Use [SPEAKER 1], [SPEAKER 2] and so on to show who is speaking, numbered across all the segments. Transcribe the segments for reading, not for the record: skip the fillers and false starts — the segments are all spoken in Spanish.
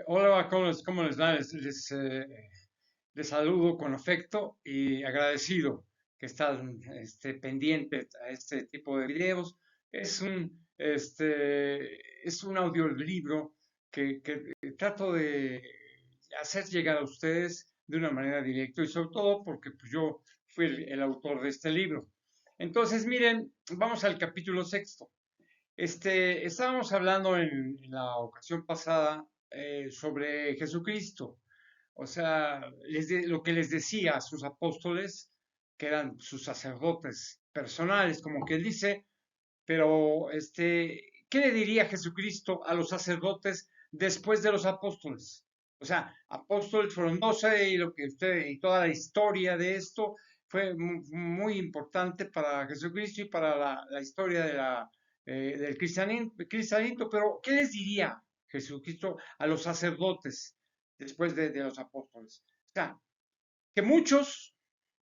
[SPEAKER 1] Hola, ¿cómo les va? Les saludo con afecto y agradecido que están pendientes a este tipo de videos. Es un audiolibro que trato de hacer llegar a ustedes de una manera directa y sobre todo porque pues, yo fui el autor de este libro. Entonces, miren, vamos al capítulo sexto. Estábamos hablando en la ocasión pasada sobre Jesucristo, o sea, lo que les decía a sus apóstoles, que eran sus sacerdotes personales, como que él dice, pero ¿qué le diría Jesucristo a los sacerdotes después de los apóstoles? O sea, apóstoles fueron 12 y lo que usted y toda la historia de esto fue muy importante para Jesucristo y para la historia del cristianismo. Pero ¿qué les diría Jesucristo a los sacerdotes después de los apóstoles? O sea, que muchos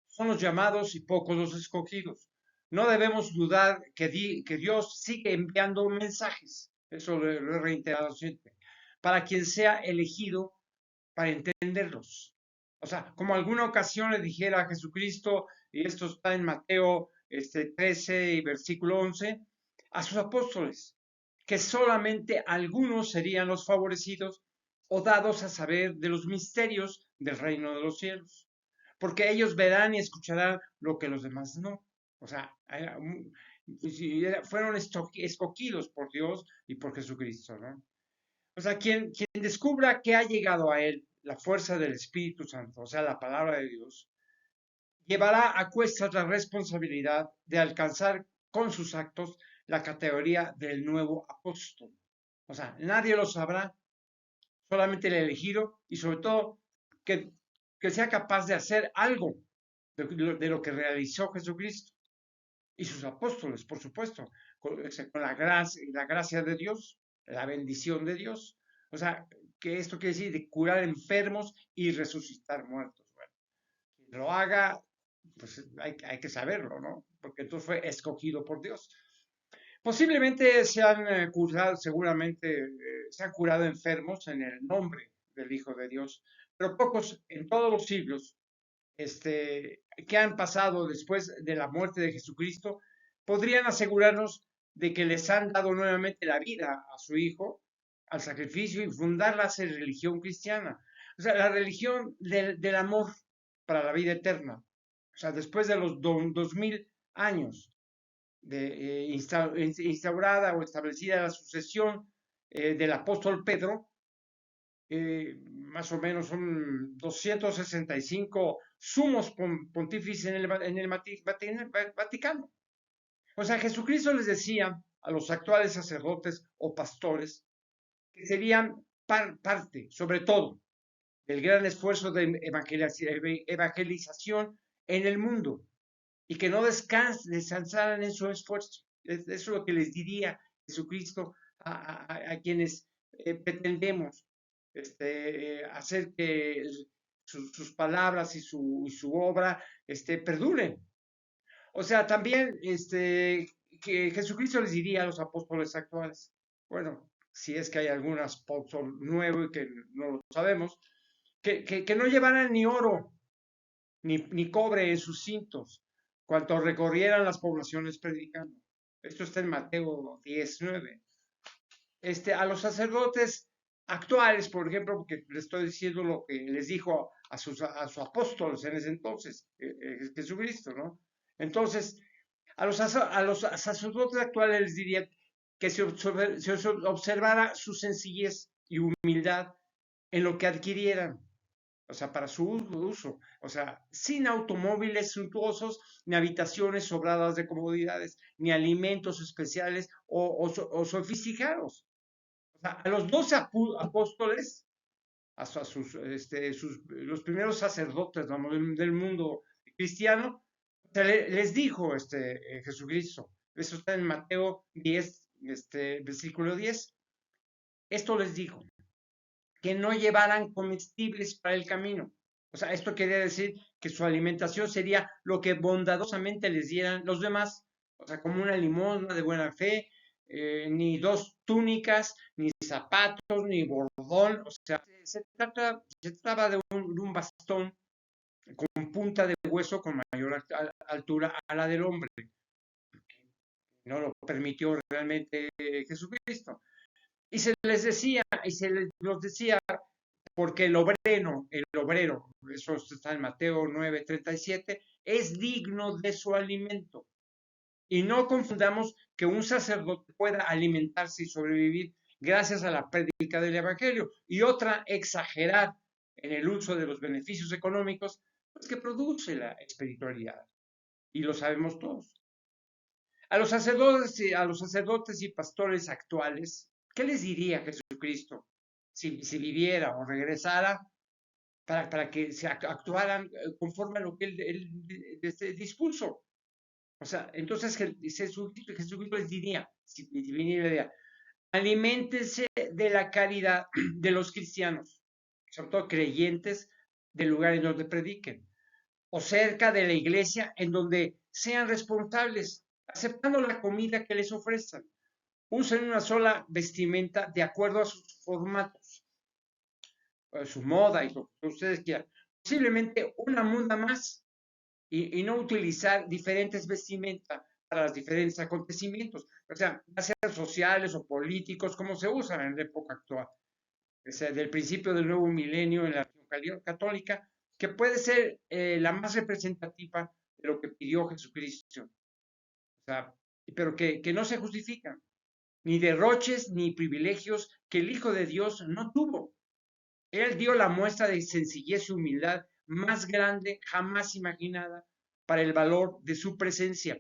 [SPEAKER 1] son los llamados y pocos los escogidos. No debemos dudar que Dios sigue enviando mensajes, eso lo he reiterado siempre, para quien sea elegido para entenderlos. O sea, como alguna ocasión le dijera a Jesucristo, y esto está en Mateo 13 y versículo 11, a sus apóstoles, que solamente algunos serían los favorecidos o dados a saber de los misterios del reino de los cielos, porque ellos verán y escucharán lo que los demás no. O sea, fueron escogidos por Dios y por Jesucristo, ¿no? O sea, quien descubra que ha llegado a él la fuerza del Espíritu Santo, o sea, la palabra de Dios, llevará a cuestas la responsabilidad de alcanzar con sus actos la categoría del nuevo apóstol. O sea, nadie lo sabrá, solamente el elegido y sobre todo que, que sea capaz de hacer algo de lo que realizó Jesucristo y sus apóstoles, por supuesto, con la gracia de Dios, la bendición de Dios. O sea, que esto quiere decir de curar enfermos y resucitar muertos. Bueno, quien lo haga, pues hay que saberlo, ¿no? Porque entonces fue escogido por Dios. Posiblemente se han curado, seguramente se han curado enfermos en el nombre del Hijo de Dios, pero pocos en todos los siglos que han pasado después de la muerte de Jesucristo podrían asegurarnos de que les han dado nuevamente la vida a su Hijo, al sacrificio y fundar la religión cristiana. O sea, la religión del amor para la vida eterna. O sea, después de los 2000 años de instaurada o establecida la sucesión del apóstol Pedro, más o menos son 265 sumos pontífices en el Vaticano. O sea, Jesucristo les decía a los actuales sacerdotes o pastores que serían parte, sobre todo, del gran esfuerzo de evangelización en el mundo y que no descansaran en su esfuerzo. Eso es lo que les diría Jesucristo a quienes pretendemos hacer que sus palabras y su obra perduren. O sea, también que Jesucristo les diría a los apóstoles actuales, bueno, si es que hay algún apóstol nuevo y que no lo sabemos, que no llevaran ni oro ni cobre en sus cintos, cuanto recorrieran las poblaciones predicando. Esto está en Mateo 19. A los sacerdotes actuales, por ejemplo, porque les estoy diciendo lo que les dijo a sus apóstoles en ese entonces, Jesucristo, ¿no? Entonces, a los sacerdotes actuales les diría que se observara su sencillez y humildad en lo que adquirieran, o sea, para su uso, o sea, sin automóviles suntuosos, ni habitaciones sobradas de comodidades, ni alimentos especiales o sofisticados. O sea, a los 12 apóstoles, hasta los primeros sacerdotes, ¿no?, del mundo cristiano, les dijo Jesucristo, eso está en Mateo 10, versículo 10, esto les dijo, que no llevaran comestibles para el camino. O sea, esto quería decir que su alimentación sería lo que bondadosamente les dieran los demás, o sea, como una limosna de buena fe, ni dos túnicas, ni zapatos, ni bordón. O sea, se trataba de un bastón con punta de hueso con mayor altura a la del hombre. No lo permitió realmente Jesucristo. Y se les decía, los decía, porque el obrero, eso está en Mateo 9:37, es digno de su alimento. Y no confundamos que un sacerdote pueda alimentarse y sobrevivir gracias a la prédica del Evangelio y otra exagerar en el uso de los beneficios económicos pues, que produce la espiritualidad. Y lo sabemos todos. A los sacerdotes y pastores actuales, ¿qué les diría Jesucristo si viviera o regresara para que se actuaran conforme a lo que él dispuso? O sea, entonces Jesucristo les diría, si viniera, aliméntense de la caridad de los cristianos, sobre todo creyentes del lugar en donde prediquen, o cerca de la iglesia en donde sean responsables, aceptando la comida que les ofrezcan. Usen una sola vestimenta de acuerdo a sus formatos, a su moda y lo que ustedes quieran. Posiblemente una muda más y no utilizar diferentes vestimentas para los diferentes acontecimientos, o sea, ya sean sociales o políticos, como se usan en la época actual. O sea, del principio del nuevo milenio en la religión católica, que puede ser la más representativa de lo que pidió Jesucristo. O sea, pero que no se justifican, ni derroches ni privilegios que el Hijo de Dios no tuvo. Él dio la muestra de sencillez y humildad más grande jamás imaginada para el valor de su presencia,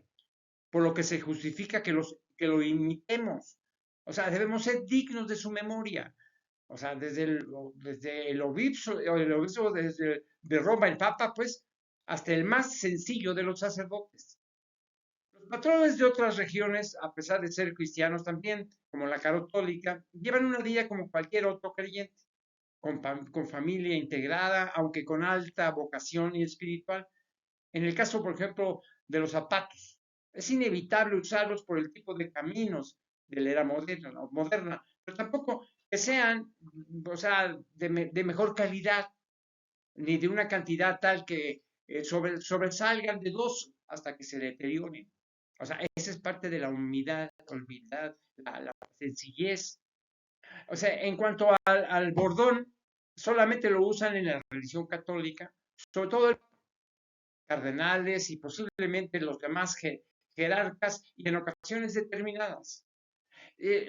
[SPEAKER 1] por lo que se justifica que lo imitemos. O sea, debemos ser dignos de su memoria. O sea, desde el obispo de Roma, el Papa, pues, hasta el más sencillo de los sacerdotes. Los patrones de otras regiones, a pesar de ser cristianos también, como la católica, llevan una vida como cualquier otro creyente, con familia integrada, aunque con alta vocación y espiritual. En el caso, por ejemplo, de los zapatos, es inevitable usarlos por el tipo de caminos de la era moderna, pero tampoco que sean, o sea, de mejor calidad, ni de una cantidad tal que sobresalgan de dos hasta que se deterioren. O sea, esa es parte de la humildad, la sencillez. O sea, en cuanto al bordón, solamente lo usan en la religión católica, sobre todo el cardenales y posiblemente los demás jerarcas y en ocasiones determinadas.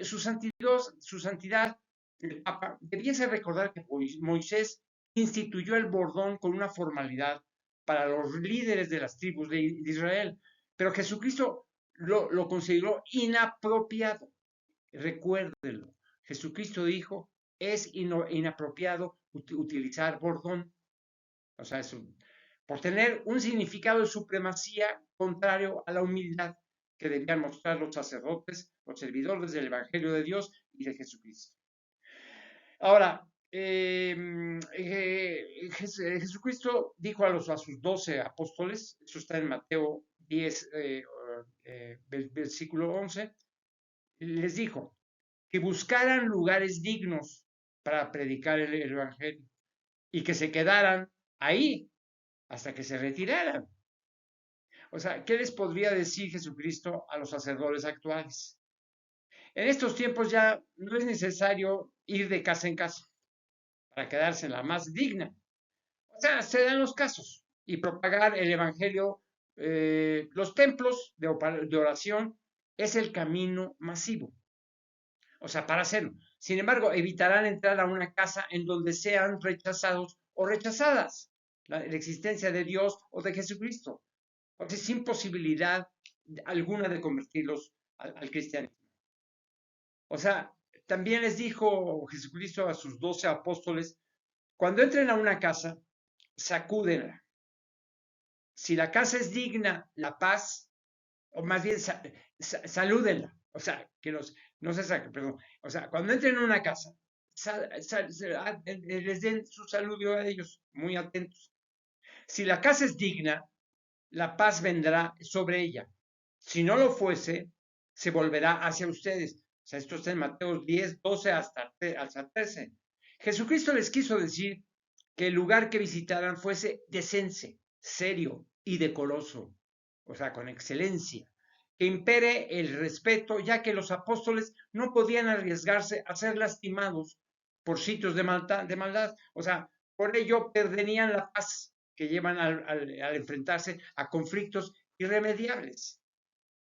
[SPEAKER 1] Su santidad, el Papa, debiese recordar que Moisés instituyó el bordón con una formalidad para los líderes de las tribus de Israel, pero Jesucristo lo consideró inapropiado. Recuérdelo, Jesucristo dijo, es inapropiado utilizar bordón. O sea, por tener un significado de supremacía contrario a la humildad que debían mostrar los sacerdotes, los servidores del Evangelio de Dios y de Jesucristo. Ahora, Jesucristo dijo a sus 12 apóstoles, eso está en Mateo 10, versículo 11, les dijo que buscaran lugares dignos para predicar el Evangelio y que se quedaran ahí hasta que se retiraran. O sea, ¿qué les podría decir Jesucristo a los sacerdotes actuales? En estos tiempos ya no es necesario ir de casa en casa para quedarse en la más digna. O sea, se dan los casos y propagar el Evangelio. Los templos de oración es el camino masivo. O sea, para hacerlo. Sin embargo, evitarán entrar a una casa en donde sean rechazados o rechazadas la existencia de Dios o de Jesucristo. O sea, sin posibilidad alguna de convertirlos al cristianismo. O sea, también les dijo Jesucristo a sus 12 apóstoles, cuando entren a una casa, sacúdenla. Si la casa es digna, la paz, o más bien salúdenla. O sea, no se saquen, perdón. O sea, cuando entren a una casa, les den su saludo a ellos, muy atentos. Si la casa es digna, la paz vendrá sobre ella. Si no lo fuese, se volverá hacia ustedes. O sea, esto está en Mateo 10, 12 hasta 13. Jesucristo les quiso decir que el lugar que visitaran fuese decente, serio y decoroso, o sea, con excelencia, que impere el respeto, ya que los apóstoles no podían arriesgarse a ser lastimados por sitios de maldad, o sea, por ello perderían la paz que llevan al enfrentarse a conflictos irremediables.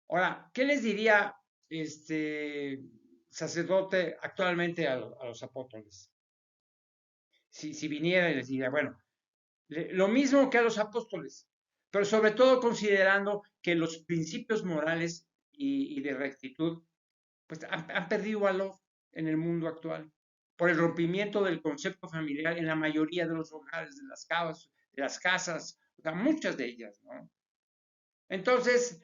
[SPEAKER 1] Ahora, ¿qué les diría este sacerdote actualmente a los apóstoles? Si viniera y les diría, bueno, lo mismo que a los apóstoles, pero sobre todo considerando que los principios morales y de rectitud pues han perdido valor en el mundo actual por el rompimiento del concepto familiar en la mayoría de los hogares, de las casas, o sea, muchas de ellas, ¿no? Entonces,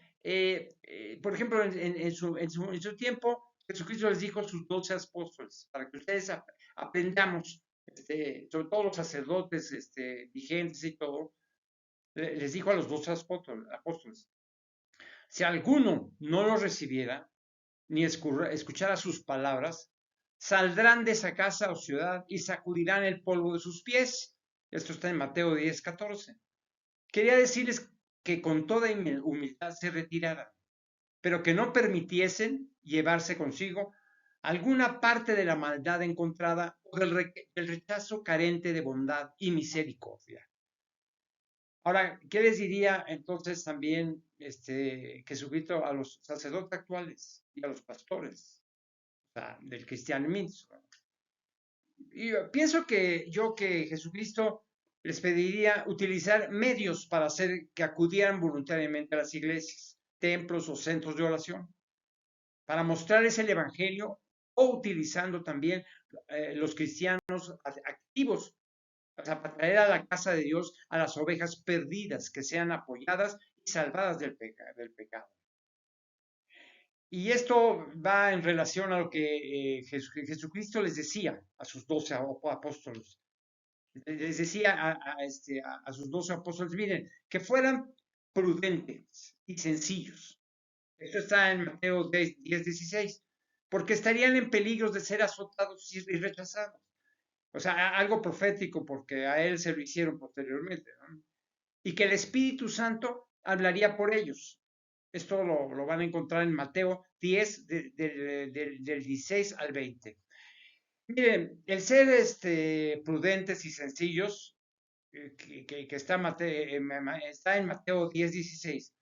[SPEAKER 1] por ejemplo, en su tiempo, Jesucristo les dijo a sus 12 apóstoles, para que ustedes aprendamos, sobre todo los sacerdotes vigentes y todo, les dijo a los 12 apóstoles, si alguno no los recibiera, ni escuchara sus palabras, saldrán de esa casa o ciudad y sacudirán el polvo de sus pies. Esto está en Mateo 10, 14. Quería decirles que con toda humildad se retiraran, pero que no permitiesen llevarse consigo alguna parte de la maldad encontrada o del rechazo carente de bondad y misericordia. Ahora, ¿qué les diría entonces también Jesucristo a los sacerdotes actuales y a los pastores, o sea, del cristianismo? Y pienso que Jesucristo les pediría utilizar medios para hacer que acudieran voluntariamente a las iglesias, templos o centros de oración, para mostrarles el evangelio o utilizando también los cristianos activos, o sea, para traer a la casa de Dios a las ovejas perdidas que sean apoyadas y salvadas del pecado. Y esto va en relación a lo que Jesucristo les decía a sus 12 apóstoles. Les decía a sus 12 apóstoles, miren, que fueran prudentes y sencillos. Esto está en Mateo 10, 16, porque estarían en peligro de ser azotados y rechazados. O sea, algo profético, porque a él se lo hicieron posteriormente, ¿no? Y que el Espíritu Santo hablaría por ellos. Esto lo van a encontrar en Mateo 10, del 16 al 20. Miren, el ser prudentes y sencillos, que está, está en Mateo 10, 16.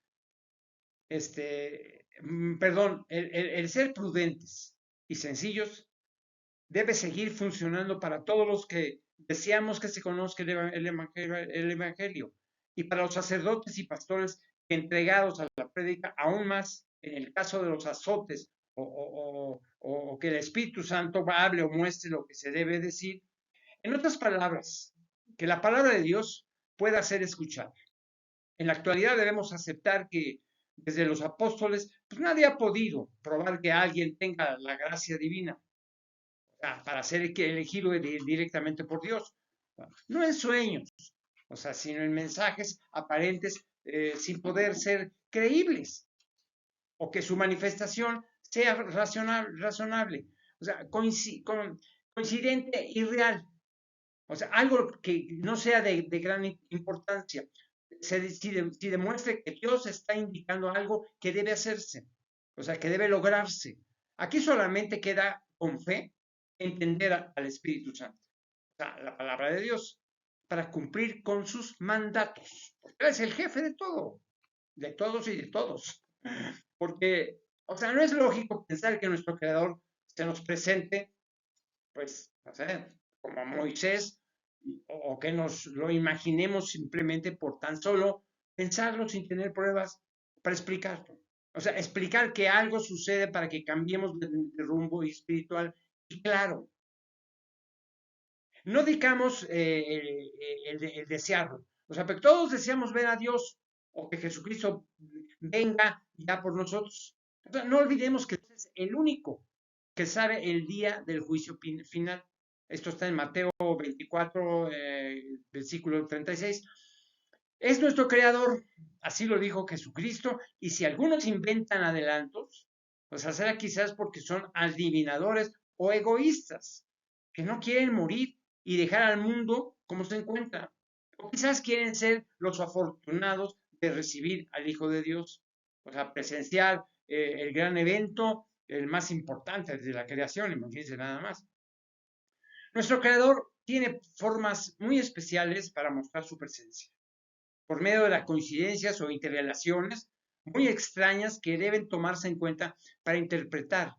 [SPEAKER 1] Perdón, el ser prudentes y sencillos debe seguir funcionando para todos los que deseamos que se conozca el evangelio y para los sacerdotes y pastores entregados a la prédica, aún más en el caso de los azotes o que el Espíritu Santo hable o muestre lo que se debe decir. En otras palabras, que la palabra de Dios pueda ser escuchada. En la actualidad debemos aceptar que desde los apóstoles, pues nadie ha podido probar que alguien tenga la gracia divina para ser elegido directamente por Dios. No en sueños, o sea, sino en mensajes aparentes sin poder ser creíbles, o que su manifestación sea razonable, o sea, coincidente y real, o sea, algo que no sea de gran importancia. Si demuestre que Dios está indicando algo que debe hacerse, o sea, que debe lograrse. Aquí solamente queda con fe entender al Espíritu Santo, o sea, la palabra de Dios, para cumplir con sus mandatos. Porque Él es el jefe de todo, de todos y de todos. Porque, o sea, no es lógico pensar que nuestro Creador se nos presente, pues, no sé, como Moisés, o que nos lo imaginemos simplemente por tan solo pensarlo sin tener pruebas para explicarlo. O sea, explicar que algo sucede para que cambiemos de rumbo espiritual. Y claro, no digamos el desearlo. O sea, pero todos deseamos ver a Dios o que Jesucristo venga ya por nosotros. O sea, no olvidemos que es el único que sabe el día del juicio final. Esto está en Mateo 24, versículo 36. Es nuestro creador, así lo dijo Jesucristo, y si algunos inventan adelantos, O sea, será quizás porque son adivinadores o egoístas, que no quieren morir y dejar al mundo como se encuentra. O quizás quieren ser los afortunados de recibir al Hijo de Dios. O sea, presenciar el gran evento, el más importante de la creación, imagínense nada más. Nuestro Creador tiene formas muy especiales para mostrar su presencia, por medio de las coincidencias o interrelaciones muy extrañas que deben tomarse en cuenta para interpretar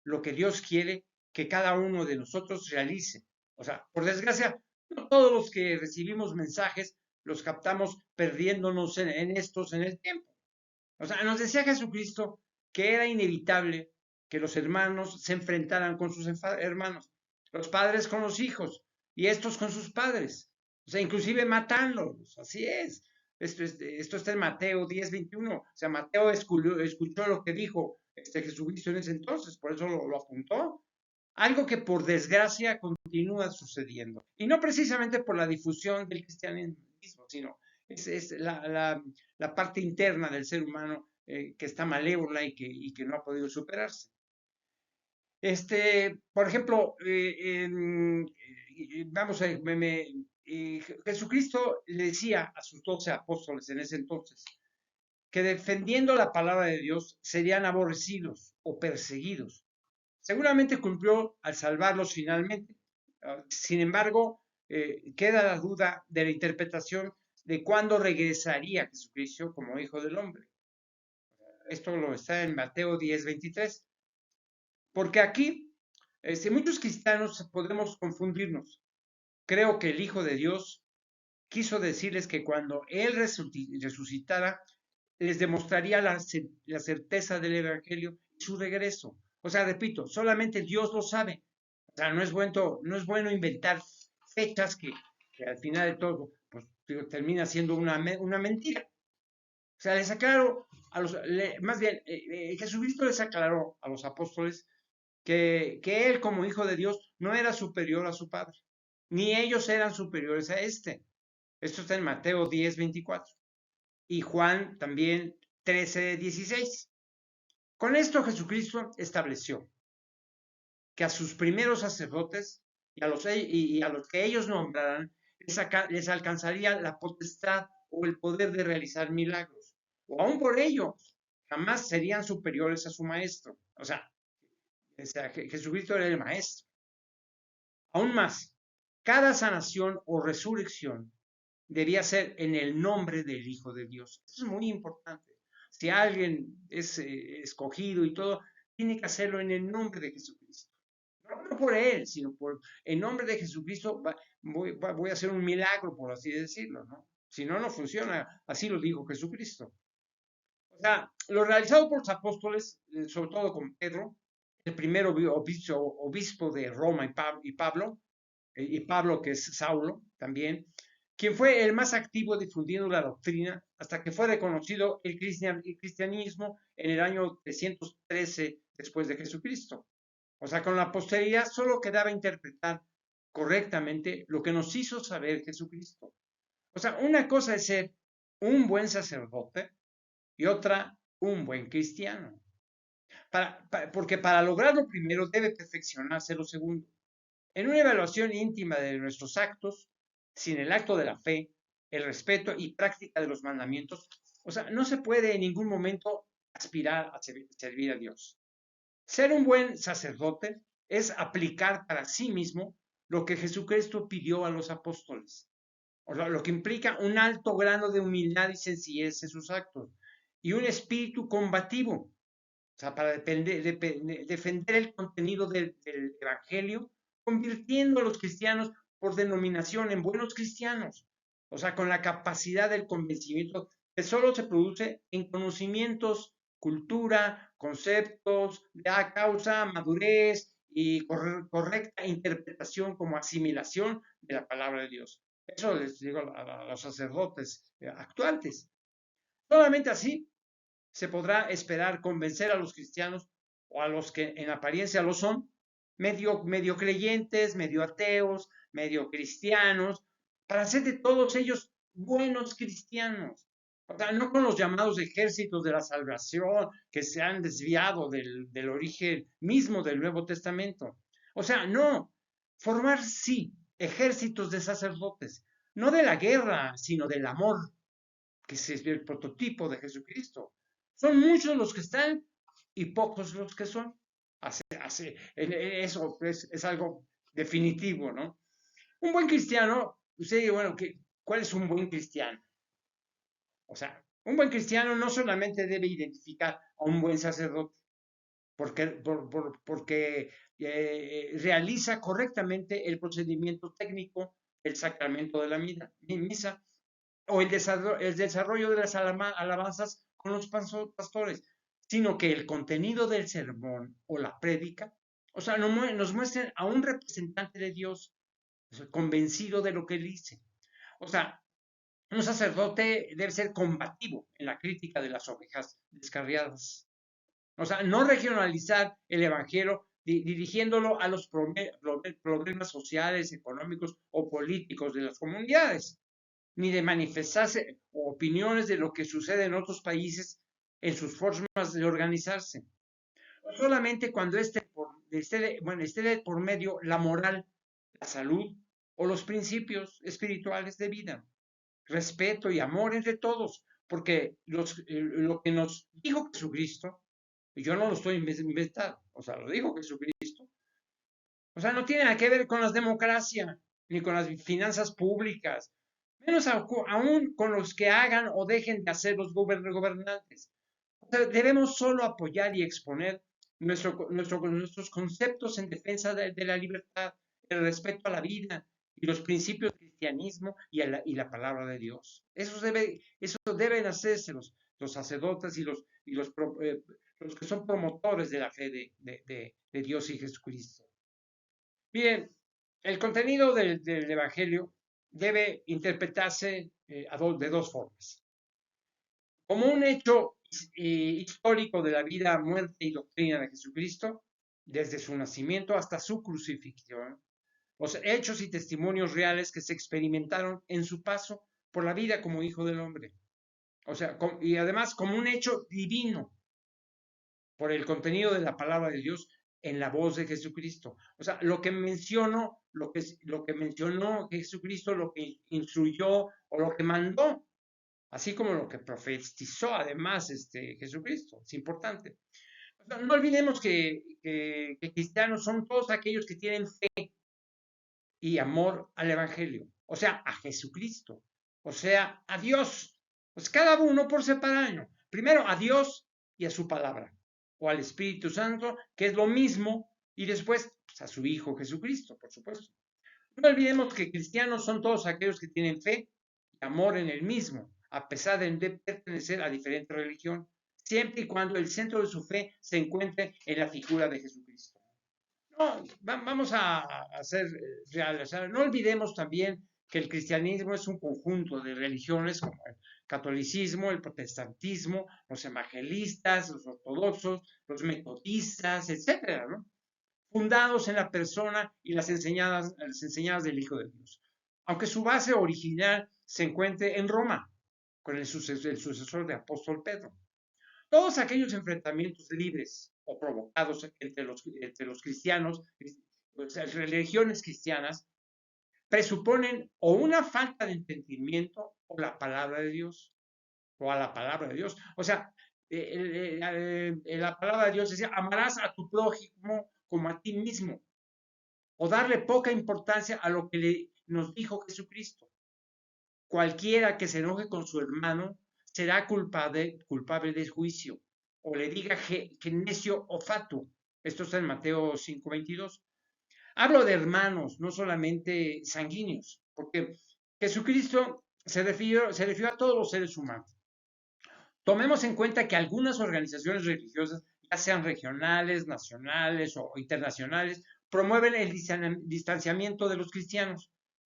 [SPEAKER 1] lo que Dios quiere que cada uno de nosotros realice. O sea, por desgracia, no todos los que recibimos mensajes los captamos perdiéndonos en el tiempo. O sea, nos decía Jesucristo que era inevitable que los hermanos se enfrentaran con sus hermanos, los padres con los hijos y estos con sus padres, o sea, inclusive matándolos, así es. Esto está en Mateo 10:21, o sea, Mateo escuchó lo que dijo Jesucristo en ese entonces, por eso lo apuntó. Algo que por desgracia continúa sucediendo, y no precisamente por la difusión del cristianismo, sino es la parte interna del ser humano que está malévola y que no ha podido superarse. Por ejemplo, vamos a Jesucristo le decía a sus 12 apóstoles en ese entonces que defendiendo la palabra de Dios serían aborrecidos o perseguidos. Seguramente cumplió al salvarlos finalmente. Sin embargo, queda la duda de la interpretación de cuándo regresaría Jesucristo como Hijo del Hombre. Esto lo está en Mateo 10:23. Porque aquí, muchos cristianos podemos confundirnos. Creo que el Hijo de Dios quiso decirles que cuando Él resucitara, les demostraría la certeza del Evangelio y su regreso. O sea, repito, solamente Dios lo sabe. O sea, no es bueno inventar fechas que al final de todo, pues termina siendo una mentira. O sea, les aclaró, más bien, Jesucristo les aclaró a los apóstoles que él como hijo de Dios no era superior a su Padre, ni ellos eran superiores a este. Esto está en Mateo 10:24 y Juan también 13:16. Con esto Jesucristo estableció que a sus primeros sacerdotes y a los que ellos nombraran les alcanzaría la potestad o el poder de realizar milagros. O aún por ello, jamás serían superiores a su maestro. O sea, Jesucristo era el maestro. Aún más, cada sanación o resurrección debía ser en el nombre del Hijo de Dios. Eso es muy importante. Si alguien es escogido y todo, tiene que hacerlo en el nombre de Jesucristo. No por él, sino por el nombre de Jesucristo voy a hacer un milagro, por así decirlo, ¿no? Si no, no funciona. Así lo dijo Jesucristo. O sea, lo realizado por los apóstoles, sobre todo con Pedro, el primer obispo de Roma y Pablo, que es Saulo también, quien fue el más activo difundiendo la doctrina hasta que fue reconocido el cristianismo en el año 313 después de Jesucristo. O sea, con la posteridad solo quedaba interpretar correctamente lo que nos hizo saber Jesucristo. O sea, una cosa es ser un buen sacerdote y otra un buen cristiano. Porque para lograrlo primero debe perfeccionarse lo segundo. En una evaluación íntima de nuestros actos, sin el acto de la fe, el respeto y práctica de los mandamientos, o sea, no se puede en ningún momento aspirar a servir a Dios. Ser un buen sacerdote es aplicar para sí mismo lo que Jesucristo pidió a los apóstoles, o sea, lo que implica un alto grado de humildad y sencillez en sus actos y un espíritu combativo, o sea, para defender el contenido del Evangelio, convirtiendo a los cristianos por denominación en buenos cristianos, o sea, con la capacidad del convencimiento que solo se produce en conocimientos, cultura, conceptos, da causa, madurez y correcta interpretación como asimilación de la palabra de Dios. Eso les digo a los sacerdotes actuantes. Solamente así se podrá esperar convencer a los cristianos o a los que en apariencia lo son, medio creyentes, medio ateos, medio cristianos, para hacer de todos ellos buenos cristianos. O sea, no con los llamados ejércitos de la salvación que se han desviado del origen mismo del Nuevo Testamento. O sea, no, formar sí ejércitos de sacerdotes, no de la guerra, sino del amor, que es el prototipo de Jesucristo. Son muchos los que están y pocos los que son. Eso es algo definitivo, ¿no? Un buen cristiano, usted dice, bueno, ¿cuál es un buen cristiano? O sea, un buen cristiano no solamente debe identificar a un buen sacerdote, porque realiza correctamente el procedimiento técnico del sacramento de la misa, o el desarrollo de las alabanzas con los pastores, sino que el contenido del sermón o la prédica, o sea, nos muestren a un representante de Dios, o sea, convencido de lo que él dice. O sea, un sacerdote debe ser combativo en la crítica de las ovejas descarriadas. O sea, no regionalizar el evangelio dirigiéndolo a los problemas sociales, económicos o políticos de las comunidades, ni de manifestarse opiniones de lo que sucede en otros países en sus formas de organizarse. Solamente cuando esté de por medio la moral, la salud o los principios espirituales de vida, respeto y amor entre todos, porque lo que nos dijo Jesucristo, y yo no lo estoy inventando, o sea, lo dijo Jesucristo, o sea, no tiene nada que ver con las democracias, ni con las finanzas públicas, menos aún con los que hagan o dejen de hacer los gobernantes. O sea, debemos solo apoyar y exponer nuestros conceptos en defensa de la libertad, el respeto a la vida y los principios del cristianismo y la palabra de Dios. Eso deben hacerse los sacerdotes los que son promotores de la fe de Dios y Jesucristo. Bien, el contenido del Evangelio debe interpretarse de dos formas. Como un hecho histórico de la vida, muerte y doctrina de Jesucristo, desde su nacimiento hasta su crucifixión, los hechos y testimonios reales que se experimentaron en su paso por la vida como Hijo del Hombre. O sea, y además como un hecho divino por el contenido de la palabra de Dios en la voz de Jesucristo. O sea, lo que mencionó Jesucristo, lo que instruyó o lo que mandó, así como lo que profetizó además Jesucristo. Es importante. O sea, no olvidemos que cristianos son todos aquellos que tienen fe y amor al Evangelio, o sea, a Jesucristo, o sea, a Dios. Pues cada uno por separado. Primero a Dios y a su palabra, o al Espíritu Santo, que es lo mismo, y después pues, a su Hijo Jesucristo, por supuesto. No olvidemos que cristianos son todos aquellos que tienen fe y amor en el mismo, a pesar de pertenecer a diferentes religiones, siempre y cuando el centro de su fe se encuentre en la figura de Jesucristo. No, vamos a ser reales. No olvidemos también que el cristianismo es un conjunto de religiones como el catolicismo, el protestantismo, los evangelistas, los ortodoxos, los metodistas, etcétera, ¿no? Fundados en la persona y las enseñanzas del Hijo de Dios. Aunque su base original se encuentre en Roma, con el sucesor de apóstol Pedro. Todos aquellos enfrentamientos libres o provocados entre los cristianos, las religiones cristianas, presuponen o una falta de entendimiento o la palabra de Dios, o a la palabra de Dios. O sea, la palabra de Dios decía, amarás a tu prójimo como a ti mismo, o darle poca importancia a lo que nos dijo Jesucristo. Cualquiera que se enoje con su hermano será culpable de juicio, o le diga que necio o fatu. Esto está en Mateo 5:22. Hablo de hermanos, no solamente sanguíneos, porque Jesucristo se refirió a todos los seres humanos. Tomemos en cuenta que algunas organizaciones religiosas, ya sean regionales, nacionales o internacionales, promueven el distanciamiento de los cristianos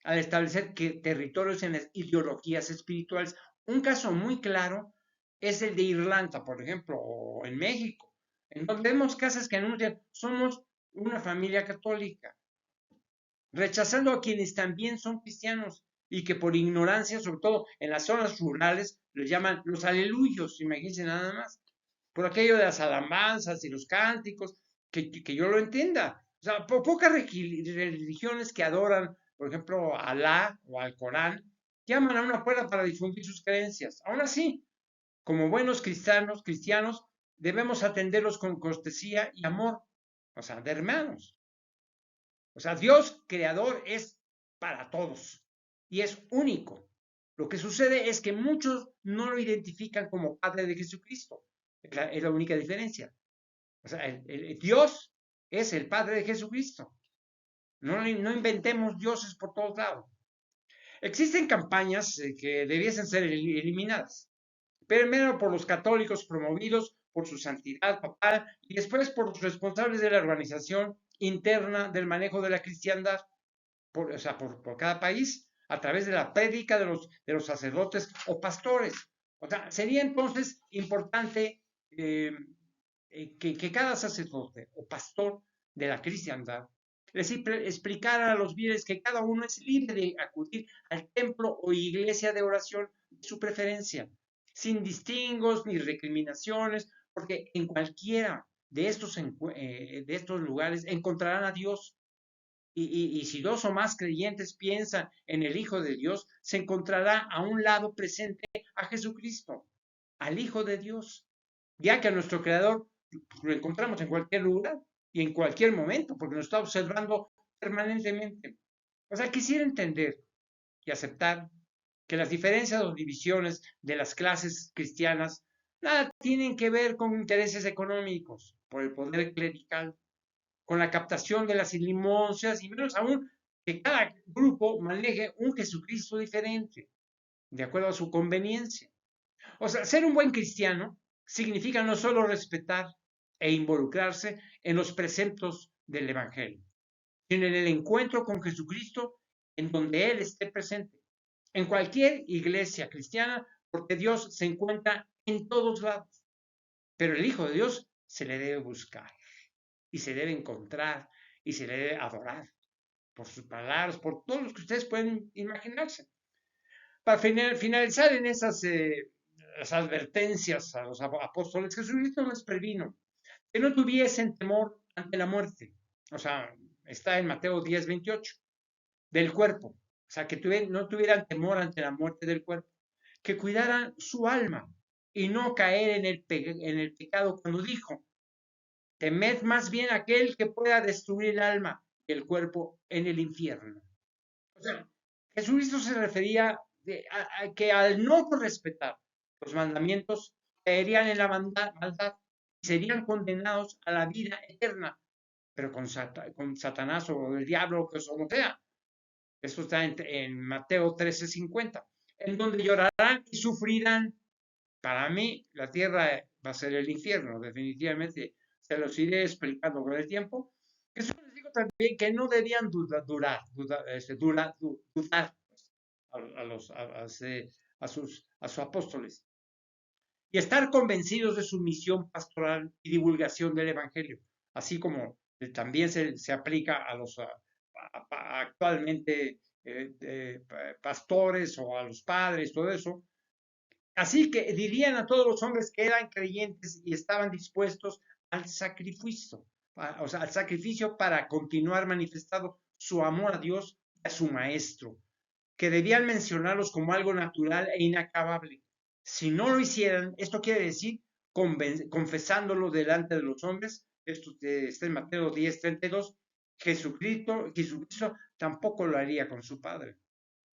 [SPEAKER 1] al establecer territorios en las ideologías espirituales. Un caso muy claro es el de Irlanda, por ejemplo, o en México, en donde vemos casas que anuncian, somos una familia católica, rechazando a quienes también son cristianos y que por ignorancia, sobre todo en las zonas rurales, les llaman los aleluyos, imagínense nada más, por aquello de las alabanzas y los cánticos, que yo lo entienda. O sea, pocas religiones que adoran, por ejemplo, a Alá o al Corán, llaman a una puerta para difundir sus creencias. Aún así, como buenos cristianos, debemos atenderlos con cortesía y amor, o sea, de hermanos. O sea, Dios creador es para todos y es único. Lo que sucede es que muchos no lo identifican como Padre de Jesucristo. Es la única diferencia. O sea, Dios es el Padre de Jesucristo. No inventemos dioses por todos lados. Existen campañas que debiesen ser eliminadas. Primero por los católicos promovidos por su santidad papal y después por los responsables de la organización interna del manejo de la cristiandad, o sea, por cada país, a través de la prédica de los sacerdotes o pastores. O sea, sería entonces importante que cada sacerdote o pastor de la cristiandad les explicara a los fieles que cada uno es libre de acudir al templo o iglesia de oración de su preferencia, sin distingos ni recriminaciones, porque en cualquiera de estos lugares encontrarán a Dios. Y si dos o más creyentes piensan en el Hijo de Dios, se encontrará a un lado presente a Jesucristo, al Hijo de Dios, ya que a nuestro Creador lo encontramos en cualquier lugar y en cualquier momento, porque nos está observando permanentemente. O sea, quisiera entender y aceptar que las diferencias o divisiones de las clases cristianas nada tienen que ver con intereses económicos por el poder clerical, con la captación de las limosnas y menos aún que cada grupo maneje un Jesucristo diferente, de acuerdo a su conveniencia. O sea, ser un buen cristiano significa no solo respetar e involucrarse en los preceptos del Evangelio, sino en el encuentro con Jesucristo en donde Él esté presente, en cualquier iglesia cristiana, porque Dios se encuentra en todos lados, pero el Hijo de Dios se le debe buscar y se debe encontrar y se le debe adorar por sus palabras, por todos los que ustedes pueden imaginarse. Para finalizar en esas las advertencias a los apóstoles, Jesucristo les previno que no tuviesen temor ante la muerte. O sea, está en Mateo 10:28, del cuerpo. O sea, que no tuvieran temor ante la muerte del cuerpo, que cuidaran su alma y no caer en el pecado cuando dijo, temed más bien aquel que pueda destruir el alma y el cuerpo en el infierno. O sea, Jesucristo se refería a que al no respetar los mandamientos caerían en la maldad y serían condenados a la vida eterna, pero con Satanás o el diablo, que eso no sea. Eso está en Mateo 13:50, en donde llorarán y sufrirán. Para mí, la tierra va a ser el infierno, definitivamente. Se los iré explicando con el tiempo. Jesús les dijo también que no debían dudar a sus apóstoles y estar convencidos de su misión pastoral y divulgación del Evangelio, así como también se aplica a los actualmente pastores o a los padres, todo eso. Así que dirían a todos los hombres que eran creyentes y estaban dispuestos al sacrificio, o sea, al sacrificio para continuar manifestando su amor a Dios y a su Maestro, que debían mencionarlos como algo natural e inacabable. Si no lo hicieran, esto quiere decir confesándolo delante de los hombres, esto está en Mateo 10:32, Jesucristo tampoco lo haría con su Padre.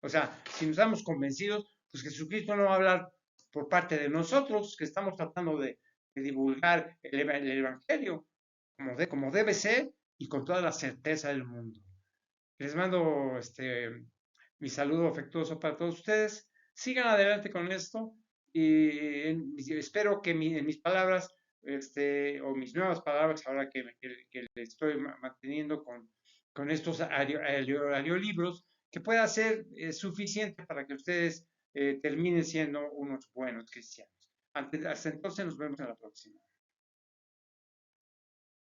[SPEAKER 1] O sea, si nos estamos convencidos, pues Jesucristo no va a hablar por parte de nosotros, que estamos tratando de divulgar el Evangelio como debe ser y con toda la certeza del mundo. Les mando mi saludo afectuoso para todos ustedes. Sigan adelante con esto y espero que en mis palabras o mis nuevas palabras ahora que le estoy manteniendo con estos audiolibros, que pueda ser suficiente para que ustedes terminen siendo unos buenos cristianos. Hasta entonces nos vemos en la próxima.